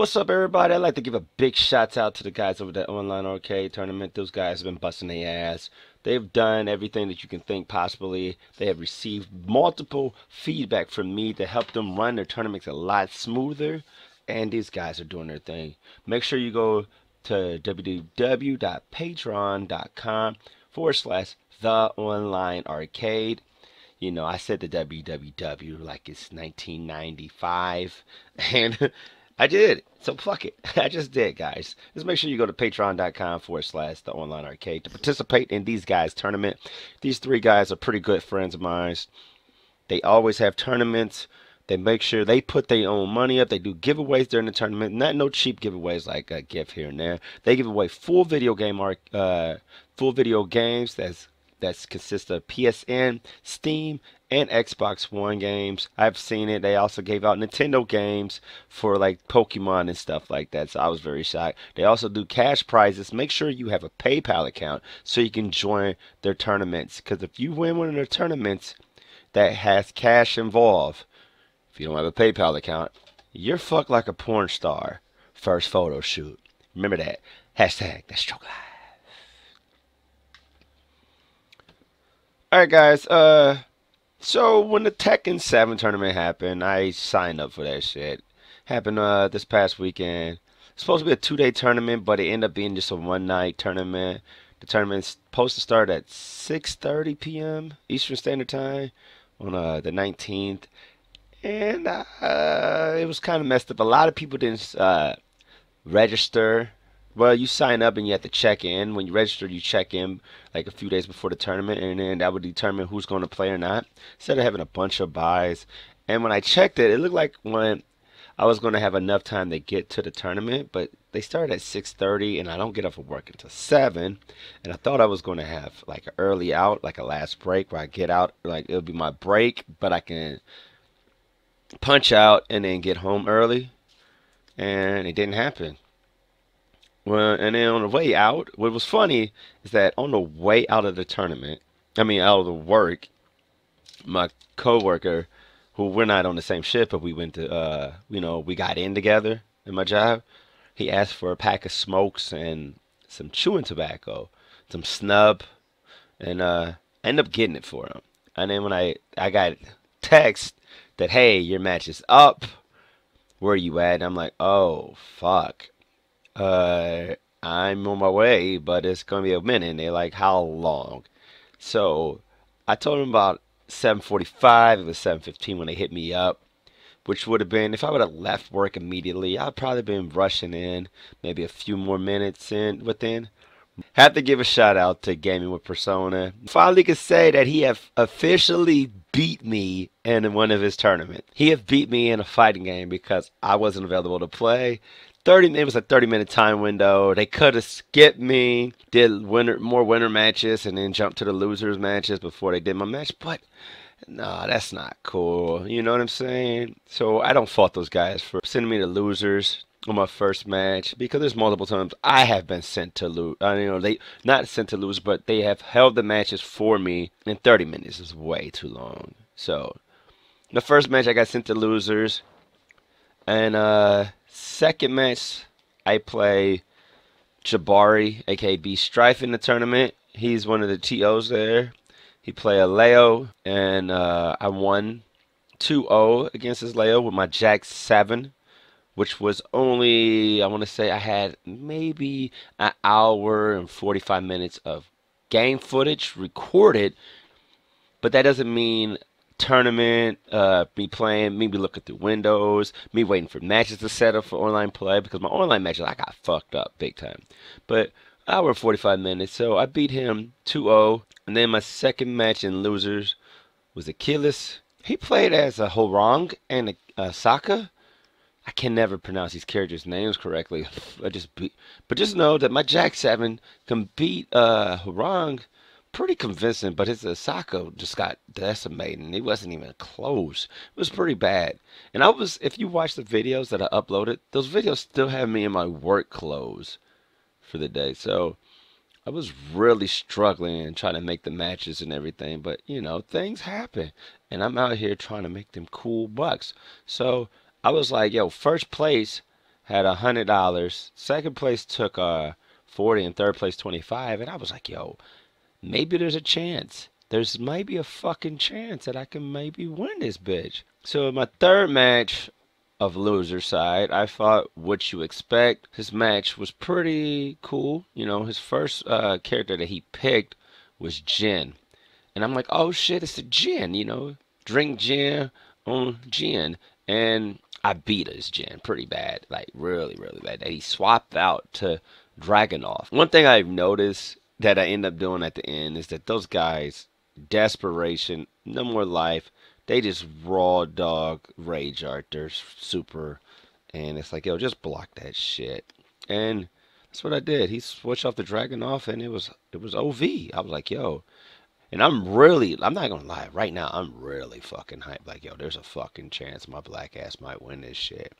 What's up, everybody? I'd like to give a big shout out to the guys over at the Online Arcade Tournament. Those guys have been busting their ass. They've done everything that you can think possibly. They have received multiple feedback from me to help them run their tournaments a lot smoother. And these guys are doing their thing. Make sure you go to www.patreon.com/TheOnlineArcade. You know, I said the www like it's 1995, and I did. So fuck it. I just did, guys. Just make sure you go to patreon.com/TheOnlineArcade to participate in these guys' tournament. These three guys are pretty good friends of mine. They always have tournaments. They make sure they put their own money up. They do giveaways during the tournament. Not no cheap giveaways like a gift here and there. They give away full video games that's consists of PSN, Steam, and Xbox One games. I've seen it. They also gave out Nintendo games for like Pokemon and stuff like that. So I was very shocked. They also do cash prizes. Make sure you have a PayPal account so you can join their tournaments. Because if you win one of their tournaments that has cash involved, if you don't have a PayPal account, you're fucked like a porn star. First photo shoot. Remember that. Hashtag that's joke live. Alright guys, so when the Tekken 7 tournament happened, I signed up for that shit. Happened this past weekend. It's supposed to be a 2-day tournament, but it ended up being just a 1-night tournament. The tournament's supposed to start at 6:30 p.m. Eastern Standard Time on the 19th. And it was kind of messed up. A lot of people didn't register. Well, you sign up and you have to check in. When you register, you check in like a few days before the tournament, and then that would determine who's going to play or not. Instead of having a bunch of buys. And when I checked it, it looked like when I was going to have enough time to get to the tournament, but they started at 6:30, and I don't get off of work until 7. And I thought I was going to have like an early out, like a last break where I get out, like it'll be my break, but I can punch out and then get home early. And it didn't happen. Well, and then on the way out, what was funny is that on the way out of the tournament, I mean out of the work, my coworker, who we're not on the same shift, but we went to, we got in together in my job. He asked for a pack of smokes and some chewing tobacco, some snub, and I ended up getting it for him. And then when I got text that, hey, your match is up, where you at? And I'm like, oh fuck. I'm on my way, but it's gonna be a minute. And they're like, how long? So I told them about 7:45. It was 7:15 when they hit me up, which would have been if I would have left work immediately. I'd probably been rushing in, maybe a few more minutes in within. Have to give a shout out to Gaming with Persona. Finally could say that he have officially beat me in one of his tournaments. He have beat me in a fighting game because I wasn't available to play. It was a 30-minute time window. They could have skipped me, did more winner matches, and then jumped to the losers matches before they did my match. But no, that's not cool. You know what I'm saying? So I don't fault those guys for sending me to losers on my first match, because there's multiple times I have been sent to lose. They not sent to lose, but they have held the matches for me, and 30 minutes is way too long. So the first match I got sent to losers, and second match I play Jabari, aka B Strife, in the tournament. He's one of the TOs there. He played a Leo, and I won 2-0 against his Leo with my Jack 7. Which was only, I want to say I had maybe an hour and 45 minutes of game footage recorded, but that doesn't mean tournament, me playing, me looking through windows, me waiting for matches to set up for online play, because my online matches, I got fucked up big time. But hour and 45 minutes, so I beat him 2-0, and then my second match in losers was Achilles. He played as a Horong and a Saka. I can never pronounce these characters' names correctly. But just know that my Jack 7 can beat Hurang pretty convincing, but his Asako just got decimated. He wasn't even close. It was pretty bad. And if you watch the videos that I uploaded, those videos still have me in my work clothes for the day. So I was really struggling and trying to make the matches and everything. But, things happen. And I'm out here trying to make them cool bucks. So I was like, yo, first place had $100. Second place took 40 and third place 25. And I was like, yo, maybe there's a chance. There's maybe a fucking chance that I can maybe win this bitch. So in my third match of loser side, I fought What You Expect. His match was pretty cool. You know, his first character that he picked was Jin. And I'm like, oh shit, it's a gin, you know. Drink gin on gin. And I beat his gin pretty bad. Like, really, really bad. He swapped out to Dragunov. One thing I've noticed that I end up doing at the end is that those guys, desperation, no more life, they just raw dog rage art their super. And it's like, yo, just block that shit. And that's what I did. He switched off the Dragunov and it was OV. I was like, yo. And I'm not gonna lie, right now, I'm really fucking hyped. Like, yo, there's a fucking chance my black ass might win this shit.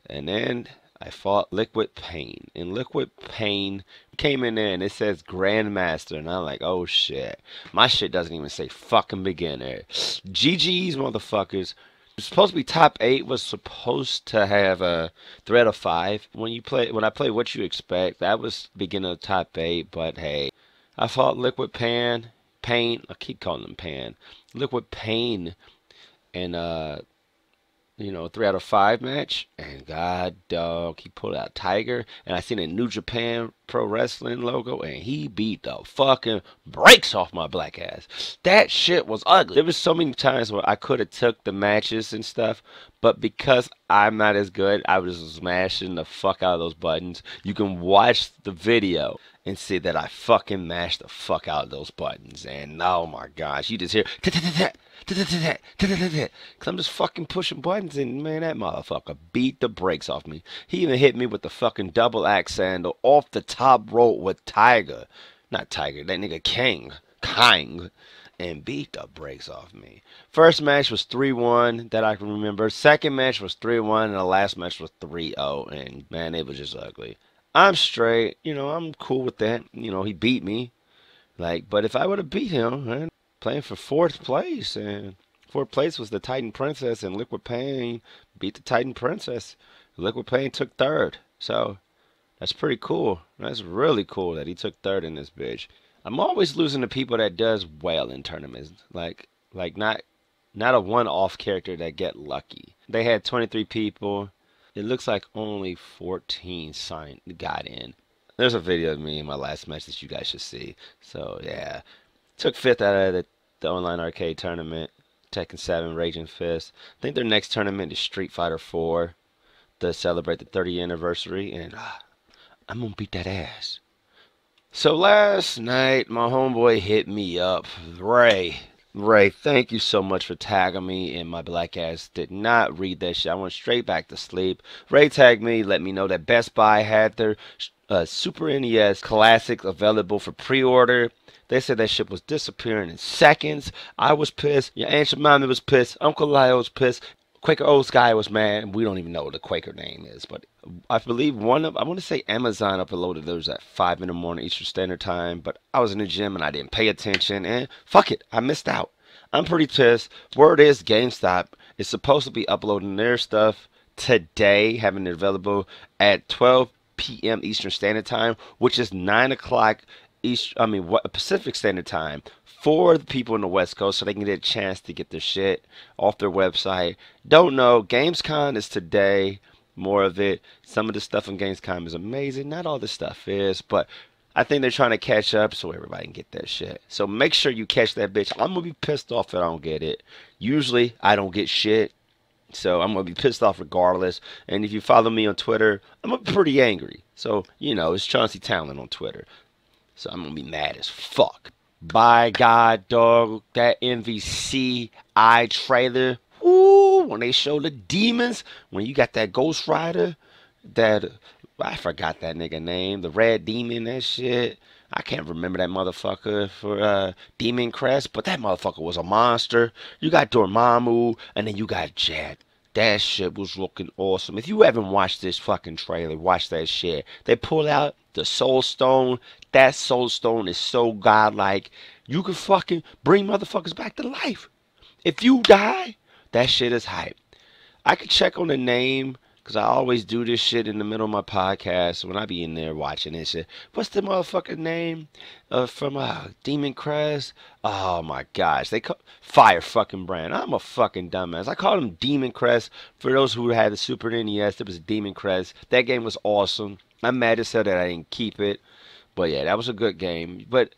And then I fought Liquid Pain. And Liquid Pain came in there and it says Grandmaster. And I'm like, oh shit. My shit doesn't even say fucking beginner. GG's, motherfuckers. It's supposed to be top 8, was supposed to have a threat of 5. When I play What You Expect, that was beginner of top 8, but hey. I fought Liquid Pain, I keep calling him Pan. Liquid Pain and you know, 3 out of 5 match, and god dog, he pulled out Tiger, and I seen a New Japan Pro Wrestling logo, and he beat the fucking brakes off my black ass. That shit was ugly. There was so many times where I could have took the matches and stuff, but because I'm not as good, I was smashing the fuck out of those buttons. You can watch the video and see that I fucking mashed the fuck out of those buttons, and oh my gosh, you just hear because I'm just fucking pushing buttons, and man, that motherfucker beat the brakes off me. He even hit me with the fucking double axe sandal off the top rope with Tiger. Not Tiger, that nigga Kang. And beat the brakes off me. First match was 3-1 that I can remember. Second match was 3-1, and the last match was 3-0. And man, it was just ugly. I'm straight, you know, I'm cool with that. You know, he beat me. Like, but if I would have beat him, man, playing for 4th place, and 4th place was the Titan Princess, and Liquid Pain beat the Titan Princess. Liquid Pain took 3rd. So that's pretty cool. That's really cool that he took 3rd in this bitch. I'm always losing to people that does well in tournaments. Like not a one-off character that get lucky. They had 23 people. It looks like only 14 got in. There's a video of me in my last match that you guys should see. So yeah, took 5th out of the online arcade tournament. Tekken 7 Raging Fist. I think their next tournament is Street Fighter 4 to celebrate the 30th anniversary, and I'm gonna beat that ass. So last night, my homeboy hit me up. Ray, thank you so much for tagging me, and my black ass did not read that shit. I went straight back to sleep. Ray tagged me, let me know that Best Buy had their Super NES Classic available for pre-order. They said that shit was disappearing in seconds. I was pissed. Your Aunt Jemima was pissed. Uncle Lyle was pissed. Quaker Old Sky was mad. We don't even know what the Quaker name is, but I believe I want to say Amazon uploaded those at 5 in the morning Eastern Standard Time, but I was in the gym and I didn't pay attention, and fuck it, I missed out. I'm pretty pissed. Word is GameStop is supposed to be uploading their stuff today, having it available at 12 p.m. Eastern Standard Time, which is 9 o'clock Pacific Standard Time for the people in the West Coast, so they can get a chance to get their shit off their website. Don't know. Gamescom is today. More of it. Some of the stuff in Gamescom is amazing. Not all the stuff is, but I think they're trying to catch up so everybody can get that shit. So make sure you catch that bitch. I'm gonna be pissed off if I don't get it. Usually I don't get shit, so I'm gonna be pissed off regardless. And if you follow me on Twitter, I'm pretty angry. So you know, it's Chauncy Talon on Twitter. So I'm gonna be mad as fuck. By God, dog, that MVCI trailer. Woo! When they show the demons, when you got that Ghost Rider, that I forgot that nigga name, the Red Demon, that shit. I can't remember that motherfucker for Demon Crest, but that motherfucker was a monster. You got Dormammu, and then you got Jet. That shit was looking awesome. If you haven't watched this fucking trailer, watch that shit. They pull out the Soul Stone. That Soul Stone is so godlike. You can fucking bring motherfuckers back to life. If you die, that shit is hype. I could check on the name, Because I always do this shit in the middle of my podcast when I be in there watching this shit. What's the motherfucking name from Demon Crest? Oh my gosh. They call Fire fucking Brand. I'm a fucking dumbass. I called him Demon Crest. For those who had the Super NES, it was Demon Crest. That game was awesome. I'm mad as hell that I didn't keep it. But yeah, that was a good game. But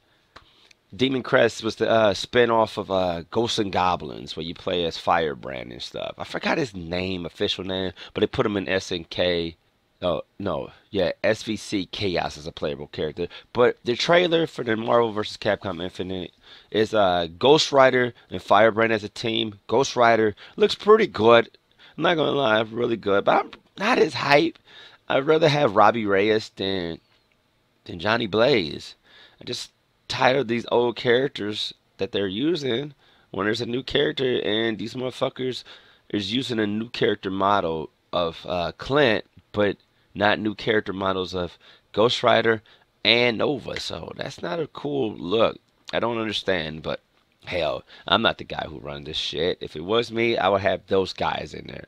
Demon Crest was the spin-off of Ghosts and Goblins, where you play as Firebrand and stuff. I forgot his name, official name, but they put him in SNK. Oh, no, yeah, SVC Chaos as a playable character. But the trailer for the Marvel vs. Capcom Infinite is Ghost Rider and Firebrand as a team. Ghost Rider looks pretty good. I'm not gonna lie, really good, but I'm not as hype. I'd rather have Robbie Reyes than Johnny Blaze. I just tired of these old characters that they're using when there's a new character and these motherfuckers is using a new character model of Clint, but not new character models of Ghost Rider and Nova. So that's not a cool look. I don't understand, but hell, I'm not the guy who runs this shit. If it was me, I would have those guys in there.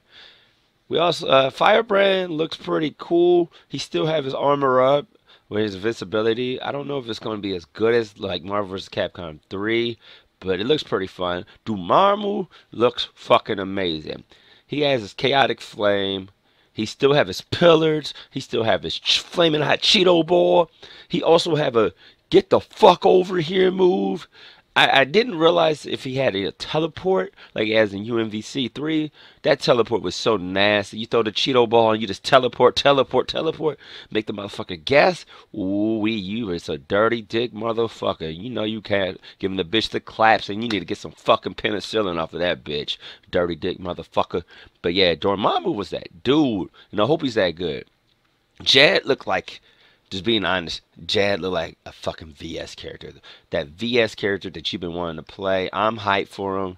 We also Firebrand looks pretty cool. He still have his armor up with his invincibility. I don't know if it's going to be as good as like Marvel vs. Capcom 3, but it looks pretty fun. Dormammu looks fucking amazing. He has his chaotic flame. He still have his pillars. He still have his flaming hot Cheeto ball. He also have a get the fuck over here move. I didn't realize if he had a teleport, like as in UMVC 3. That teleport was so nasty. You throw the Cheeto ball and you just teleport, teleport, teleport. Make the motherfucker guess. Ooh, you is a dirty dick motherfucker. You know you can't give him the bitch the claps and you need to get some fucking penicillin off of that bitch. Dirty dick motherfucker. But yeah, Dormammu was that dude. And I hope he's that good. Jed looked like, just being honest, Jad looked like a fucking VS character. That VS character that you've been wanting to play. I'm hyped for him.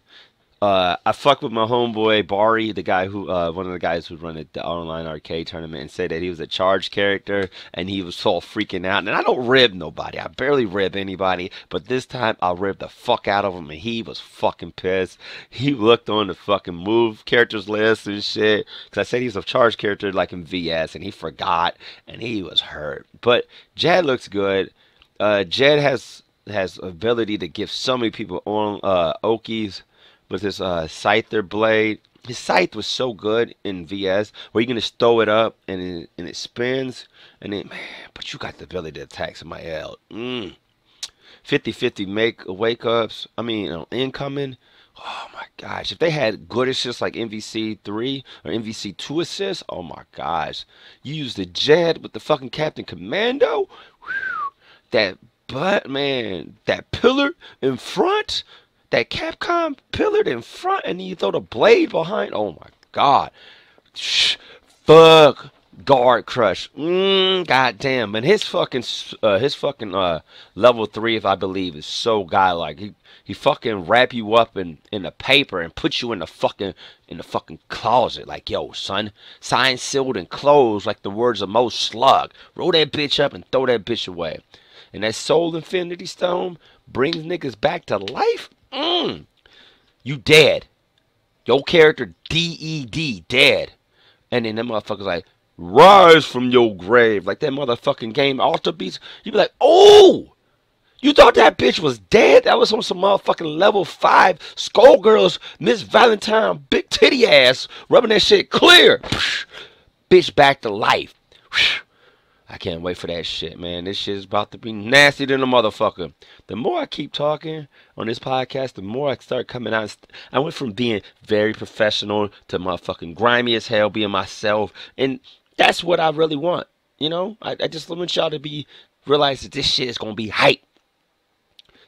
I fucked with my homeboy Bari, the guy who, one of the guys who run the online arcade tournament, and said that he was a charged character, and he was all freaking out. And I don't rib nobody. I barely rib anybody, but this time I ribbed the fuck out of him, and he was fucking pissed. He looked on the fucking move characters list and shit, because I said he was a charged character like in VS, and he forgot, and he was hurt. But Jad looks good. Jed has ability to give so many people on Okies with his scyther blade. His scythe was so good in VS, where you can just throw it up and it spins, and then, man, but you got the ability to attack somebody else. 50-50 make wake ups. I mean, incoming. Oh my gosh, if they had good assists like MVC 3 or MVC 2 assists, oh my gosh, you use the Jed with the fucking Captain Commando. Whew, that butt, man, that pillar in front. That Capcom pillared in front, and then you throw the blade behind. Oh my god. Fuck. Guard crush. Goddamn. And his fucking level 3, if I believe, is so godlike. He fucking wrap you up in the paper and put you in the fucking closet. Like, yo, son, signed, sealed, and closed like the words of Mo Slug. Roll that bitch up and throw that bitch away. And that Soul Infinity Stone brings niggas back to life. You dead. Your character DED, dead. And then them motherfuckers like, rise from your grave. Like that motherfucking game, Alter Beats. You be like, oh! You thought that bitch was dead? That was on some motherfucking level 5 Skullgirls, Miss Valentine, big titty ass, rubbing that shit clear. Bitch back to life. I can't wait for that shit, man. This shit is about to be nasty than a motherfucker. The more I keep talking on this podcast, the more I start coming out. I went from being very professional to motherfucking grimy as hell, being myself. And that's what I really want. You know? I just want y'all to realize that this shit is going to be hype.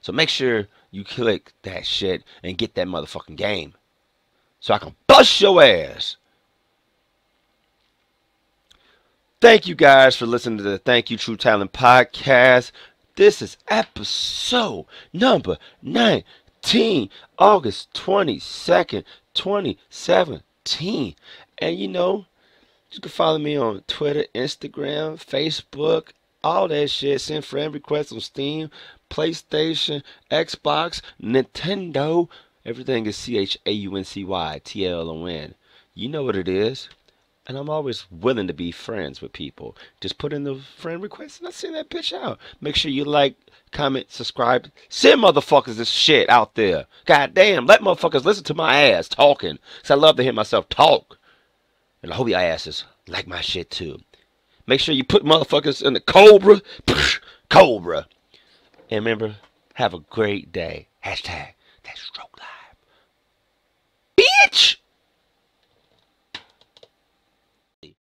So make sure you click that shit and get that motherfucking game. So I can bust your ass. Thank you guys for listening to the Thank You True Talent podcast. This is episode number 19, August 22nd, 2017. And you know, you can follow me on Twitter, Instagram, Facebook, all that shit. Send friend requests on Steam, PlayStation, Xbox, Nintendo. Everything is CHAUNCY TLON. You know what it is. And I'm always willing to be friends with people. Just put in the friend request and I send that bitch out. Make sure you like, comment, subscribe. Send motherfuckers this shit out there. God damn, let motherfuckers listen to my ass talking. 'Cause I love to hear myself talk. And I hope your asses like my shit too. Make sure you put motherfuckers in the Cobra. Cobra. And remember, have a great day. Hashtag